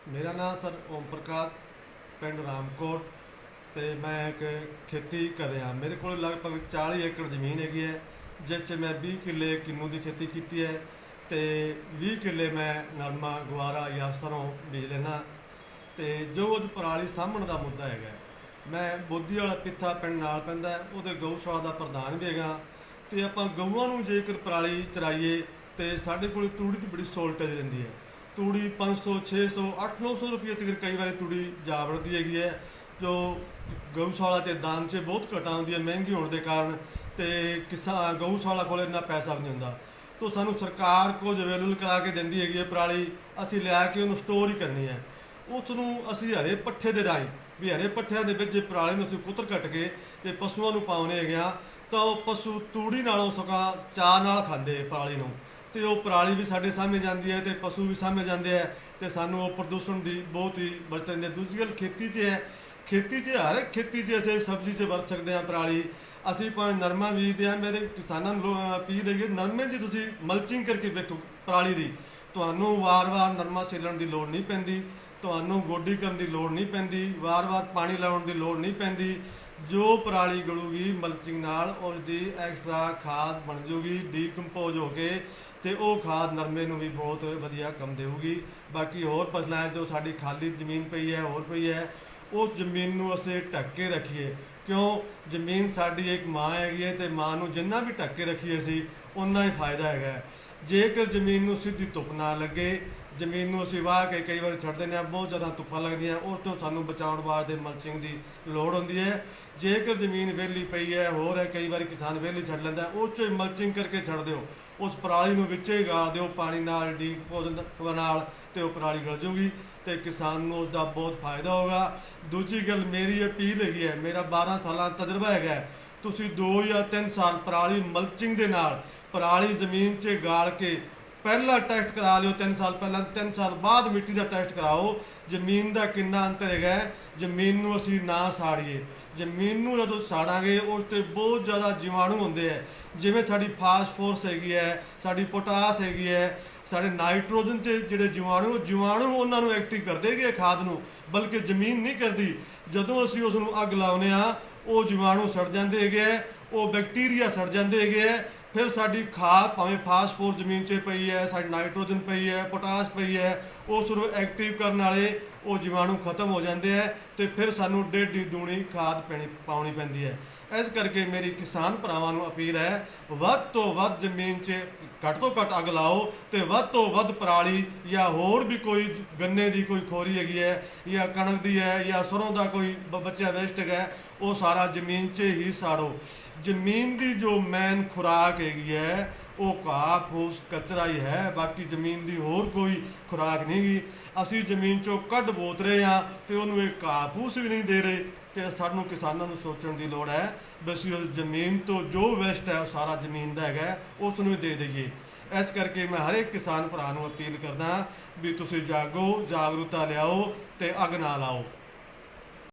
ਮੇਰਾ ਨਾਮ ਸਰ ਓਮ ਪ੍ਰਕਾਸ਼, ਪਿੰਡ ਰਾਮਕੋਟ। ਤੇ ਮੈਂ ਇੱਕ ਖੇਤੀ ਕਰ ਰਿਹਾ। ਮੇਰੇ ਕੋਲ ਲਗਭਗ 40 ਏਕੜ ਜ਼ਮੀਨ ਹੈਗੀ ਹੈ, ਜਿਸ 'ਚ ਮੈਂ 20 ਕਿੱਲੇ ਕਿੰਨੂ ਦੀ ਖੇਤੀ ਕੀਤੀ ਹੈ ਤੇ 20 ਕਿੱਲੇ ਮੈਂ ਨਰਮਾ, ਗੁਆਰਾ ਜਾਂ ਸਰੋਂ ਬੀਜ ਲੈਣਾ। ਤੇ ਜੋ ਅੱਜ ਪਰਾਲੀ ਸਾਂਭਣ ਦਾ ਮੁੱਦਾ ਹੈਗਾ, ਮੈਂ ਬੋਦੀ ਵਾਲਾ ਪਿੱਥਾ ਪਿੰਡ ਨਾਲ ਪੈਂਦਾ ਹੈ, ਉਹਦੇ ਗਊਸ਼ਾਲਾ ਦਾ ਪ੍ਰਧਾਨ ਵੀ ਹੈਗਾ। ਤੇ ਆਪਾਂ ਗਊਆਂ ਨੂੰ ਜੇਕਰ ਪਰਾਲੀ ਚਰਾਈਏ ਤੇ ਸਾਡੇ ਕੋਲ ਤੂੜੀ ਦੀ ਬੜੀ ਸਹੂਲਤ ਰਹਿੰਦੀ ਹੈ। ਤੂੜੀ 500 600 800 ਰੁਪਏ ਤੱਕ ਕਈ ਵਾਰੀ ਤੂੜੀ ਜਾ ਵੜਦੀ ਹੈਗੀ ਹੈ, ਜੋ ਗਊਸ਼ਾਲਾ 'ਚ ਦਾਮ 'ਚ ਬਹੁਤ ਘਟਾ ਹੁੰਦੀ ਹੈ ਮਹਿੰਗੀ ਹੋਣ ਦੇ ਕਾਰਨ। ਤੇ ਕਿਸਾਨ ਗਊਸ਼ਾਲਾ ਕੋਲ ਇੰਨਾ ਪੈਸਾ ਵੀ ਨਹੀਂ ਹੁੰਦਾ, ਤਾਂ ਸਾਨੂੰ ਸਰਕਾਰ ਕੁਝ ਅਵੇਲੇਬਲ ਕਰਾ ਕੇ ਦਿੰਦੀ ਹੈਗੀ ਹੈ ਪਰਾਲੀ। ਅਸੀਂ ਲਿਆ ਕੇ ਉਹਨੂੰ ਸਟੋਰ ਹੀ ਕਰਨੀ ਹੈ। ਉਸ ਨੂੰ ਅਸੀਂ ਹਰੇ ਪੱਠੇ ਦੇ ਰਾਹੀਂ ਵੀ ਹਰੇ ਪੱਠਿਆਂ ਦੇ ਵਿੱਚ ਜੇ ਪਰਾਲੀ ਨੂੰ ਅਸੀਂ ਕੁੱਤਰ ਕੱਟ ਕੇ ਤੇ ਪਸ਼ੂਆਂ ਨੂੰ ਪਾਉਣੇ ਹੈਗੇ ਆ, ਤਾਂ ਉਹ ਪਸ਼ੂ ਤੂੜੀ ਨਾਲੋਂ ਸਗੋਂ ਚਾਅ ਨਾਲ ਖਾਂਦੇ ਪਰਾਲੀ ਨੂੰ। ਤੇ ਉਹ ਪਰਾਲੀ ਵੀ ਸਾਡੇ ਸਾਹਮਣੇ ਜਾਂਦੀ ਹੈ ਤੇ ਪਸ਼ੂ ਵੀ ਸਾਹਮਣੇ ਜਾਂਦੇ ਹੈ, ਤੇ ਸਾਨੂੰ ਉਹ ਪ੍ਰਦੂਸ਼ਣ ਦੀ ਬਹੁਤ ਹੀ ਬਚਤ ਰਹਿੰਦੀ ਹੈ। ਦੂਜੀ ਗੱਲ ਖੇਤੀ 'ਚ ਹੈ, ਖੇਤੀ 'ਚ ਹਰ ਇੱਕ ਖੇਤੀ 'ਚ ਅਸੀਂ ਸਬਜ਼ੀ 'ਚ ਵਰਤ ਸਕਦੇ ਹਾਂ ਪਰਾਲੀ। ਅਸੀਂ ਭਾਵੇਂ ਨਰਮਾ ਬੀਜਦੇ ਹਾਂ, ਮੇਰੇ ਕਿਸਾਨਾਂ ਨੂੰ ਅਪੀਲ ਹੈਗੀ ਨਰਮੇ 'ਚ ਤੁਸੀਂ ਮਲਚਿੰਗ ਕਰਕੇ ਵੇਖੋ ਪਰਾਲੀ ਦੀ, ਤੁਹਾਨੂੰ ਵਾਰ-ਵਾਰ ਨਰਮਾ ਛਿੱਲਣ ਦੀ ਲੋੜ ਨਹੀਂ ਪੈਂਦੀ, ਤੁਹਾਨੂੰ ਗੋਡੀ ਕਰਨ ਦੀ ਲੋੜ ਨਹੀਂ ਪੈਂਦੀ, ਵਾਰ-ਵਾਰ ਪਾਣੀ ਲਾਉਣ ਦੀ ਲੋੜ ਨਹੀਂ ਪੈਂਦੀ। ਜੋ ਪਰਾਲੀ ਗਲੂਗੀ ਮਲਚਿੰਗ ਨਾਲ, ਉਸ ਦੀ ਐਕਸਟਰਾ ਖਾਦ ਬਣ ਜਾਊਗੀ ਡੀਕੰਪੋਜ਼ ਹੋ ਕੇ, ਤੇ ਉਹ ਖਾਦ ਨਰਮੇ ਨੂੰ ਵੀ ਬਹੁਤ ਵਧੀਆ ਕੰਮ ਦੇਊਗੀ। ਬਾਕੀ ਹੋਰ ਫਸਲਾਂ ਜੋ ਸਾਡੀ ਖਾਲੀ ਜ਼ਮੀਨ ਪਈ ਹੈ, ਹੋਰ ਪਈ ਹੈ, ਉਸ ਜ਼ਮੀਨ ਨੂੰ ਅਸੀਂ ਢੱਕ ਕੇ ਰੱਖੀਏ। ਕਿਉਂ? ਜ਼ਮੀਨ ਸਾਡੀ ਇੱਕ ਮਾਂ ਹੈਗੀ ਹੈ, ਤੇ ਮਾਂ ਨੂੰ ਜਿੰਨਾ ਵੀ ਢੱਕ ਕੇ ਰੱਖੀਏ ਅਸੀਂ ਓਨਾ ਹੀ ਫਾਇਦਾ ਹੈਗਾ। ਜੇਕਰ ਜ਼ਮੀਨ ਨੂੰ ਸਿੱਧੀ ਧੁੱਪ ਨਾ ਲੱਗੇ, ਜ਼ਮੀਨ ਨੂੰ ਅਸੀਂ ਵਾਹ ਕੇ ਕਈ ਵਾਰੀ ਛੱਡ ਦਿੰਦੇ ਹਾਂ, ਬਹੁਤ ਜ਼ਿਆਦਾ ਧੁੱਪਾਂ ਲੱਗਦੀਆਂ, ਉਸ ਤੋਂ ਸਾਨੂੰ ਬਚਾਉਣ ਵਾਸਤੇ ਮਲਚਿੰਗ ਦੀ ਲੋੜ ਹੁੰਦੀ ਹੈ। ਜੇਕਰ ਜ਼ਮੀਨ ਵਿਹਲੀ ਪਈ ਹੈ, ਹੋਰ ਹੈ ਕਈ ਵਾਰੀ ਕਿਸਾਨ ਵਿਹਲੀ ਛੱਡ ਲੈਂਦਾ, ਉਸ 'ਚ ਮਲਚਿੰਗ ਕਰਕੇ ਛੱਡ ਦਿਓ, ਉਸ ਪਰਾਲੀ ਨੂੰ ਵਿੱਚੇ ਹੀ ਗਾਲ ਦਿਓ ਪਾਣੀ ਨਾਲ, ਡੀਕੰਪੋਜ਼ ਨਾਲ, ਤੇ ਉਹ ਪਰਾਲੀ ਗਲ ਜਾਊਗੀ ਤੇ ਕਿਸਾਨ ਨੂੰ ਉਸ ਦਾ ਬਹੁਤ ਫਾਇਦਾ ਹੋਗਾ। ਦੂਜੀ ਗੱਲ ਮੇਰੀ ਅਪੀਲ ਹੈਗੀ ਹੈ, ਮੇਰਾ 12 ਸਾਲਾਂ ਦਾ ਤਜਰਬਾ ਹੈਗਾ, ਤੁਸੀਂ 2 ਜਾਂ 3 ਸਾਲ ਪਰਾਲੀ ਮਲਚਿੰਗ ਦੇ ਨਾਲ ਪਰਾਲੀ ਜ਼ਮੀਨ 'ਚ ਗਾਲ ਕੇ ਪਹਿਲਾ ਟੈਸਟ ਕਰਾ ਲਿਓ। 3 ਸਾਲ ਪਹਿਲਾਂ, 3 ਸਾਲ ਬਾਅਦ ਮਿੱਟੀ ਦਾ ਟੈਸਟ ਕਰਾਓ, ਜ਼ਮੀਨ ਦਾ ਕਿੰਨਾ ਅੰਤਰ ਹੈਗਾ। ਜ਼ਮੀਨ ਨੂੰ ਅਸੀਂ ਨਾ ਸਾੜੀਏ, ਜ਼ਮੀਨ ਨੂੰ ਜਦੋਂ ਸਾੜਾਂਗੇ ਉਸ 'ਤੇ ਬਹੁਤ ਜ਼ਿਆਦਾ ਜੀਵਾਣੂ ਹੁੰਦੇ ਹੈ, ਜਿਵੇਂ ਸਾਡੀ ਫਾਸਫੋਰਸ ਹੈਗੀ ਹੈ, ਸਾਡੀ ਪੋਟਾਸ ਹੈਗੀ ਹੈ, ਸਾਡੇ ਨਾਈਟ੍ਰੋਜਨ 'ਤੇ ਜਿਹੜੇ ਜੀਵਾਣੂ ਉਹਨਾਂ ਨੂੰ ਐਕਟਿਵ ਕਰਦੇ ਹੈਗੇ ਖਾਦ ਨੂੰ, ਬਲਕਿ ਜ਼ਮੀਨ ਨਹੀਂ ਕਰਦੀ। ਜਦੋਂ ਅਸੀਂ ਉਸ ਨੂੰ ਅੱਗ ਲਾਉਂਦੇ ਹਾਂ, ਉਹ ਜੀਵਾਣੂ ਸੜ ਜਾਂਦੇ ਹੈਗੇ, ਉਹ ਬੈਕਟੀਰੀਆ ਸੜ ਜਾਂਦੇ ਹੈਗੇ। ਫਿਰ ਸਾਡੀ ਖਾਦ ਭਾਵੇਂ ਫਾਸਫੋਰਸ ਜ਼ਮੀਨ 'ਚ ਪਈ ਹੈ, ਸਾਡੀ ਨਾਈਟ੍ਰੋਜਨ ਪਈ ਹੈ, ਪੋਟਾਸ ਪਈ ਹੈ, ਉਸ ਨੂੰ ਐਕਟਿਵ ਕਰਨ ਵਾਲੇ ਉਹ ਜੀਵਾਣੂ ਖਤਮ ਹੋ ਜਾਂਦੇ ਹੈ, ਤੇ ਫਿਰ ਸਾਨੂੰ ਡੇਢੀ ਦੂਣੀ ਖਾਦ ਪਾਉਣੀ ਪੈਂਦੀ ਹੈ। ਇਸ ਕਰਕੇ ਮੇਰੀ ਕਿਸਾਨ ਭਰਾਵਾਂ ਨੂੰ ਅਪੀਲ ਹੈ, ਵੱਧ ਤੋਂ ਵੱਧ ਜ਼ਮੀਨ 'ਚ ਘੱਟ ਤੋਂ ਘੱਟ ਅੱਗ ਲਾਓ, ਤੇ ਵੱਧ ਤੋਂ ਵੱਧ ਪਰਾਲੀ ਜਾਂ ਹੋਰ ਵੀ ਕੋਈ ਗੰਨੇ ਦੀ ਕੋਈ ਖੋਰੀ ਹੈਗੀ ਹੈ, ਜਾਂ ਕਣਕ ਦੀ ਹੈ, ਜਾਂ ਸਰੋਂ ਦਾ ਕੋਈ ਬਚਿਆ ਵੇਸਟ ਹੈਗਾ, ਉਹ ਸਾਰਾ ਜ਼ਮੀਨ 'ਚ ਹੀ ਸਾੜੋ। ਜ਼ਮੀਨ ਦੀ ਜੋ ਮੇਨ ਖੁਰਾਕ ਹੈਗੀ ਹੈ ਉਹ ਘਾਹ ਫੂਸ ਕਚਰਾ ਹੀ ਹੈ, ਬਾਕੀ ਜ਼ਮੀਨ ਦੀ ਹੋਰ ਕੋਈ ਖੁਰਾਕ ਨਹੀਂ ਗੀ। ਅਸੀਂ ਜ਼ਮੀਨ 'ਚੋਂ ਕੱਢ ਬੋਤ ਰਹੇ ਹਾਂ ਤੇ ਉਹਨੂੰ ਇਹ ਘਾਹ ਫੂਸ ਵੀ ਨਹੀਂ ਦੇ ਰਹੇ, ਤੇ ਸਾਨੂੰ ਕਿਸਾਨਾਂ ਨੂੰ ਸੋਚਣ ਦੀ ਲੋੜ ਹੈ ਵੀ ਅਸੀਂ ਉਸ ਜ਼ਮੀਨ ਤੋਂ ਜੋ ਵੇਸਟ ਹੈ ਉਹ ਸਾਰਾ ਜ਼ਮੀਨ ਦਾ ਹੈਗਾ, ਉਸ ਨੂੰ ਦੇ ਦਈਏ। ਇਸ ਕਰਕੇ ਮੈਂ ਹਰ ਇੱਕ ਕਿਸਾਨ ਭਰਾ ਨੂੰ ਅਪੀਲ ਕਰਦਾ ਵੀ ਤੁਸੀਂ ਜਾਗੋ, ਜਾਗਰੂਕਤਾ ਲਿਆਓ ਤੇ ਅੱਗ ਨਾ ਲਾਓ।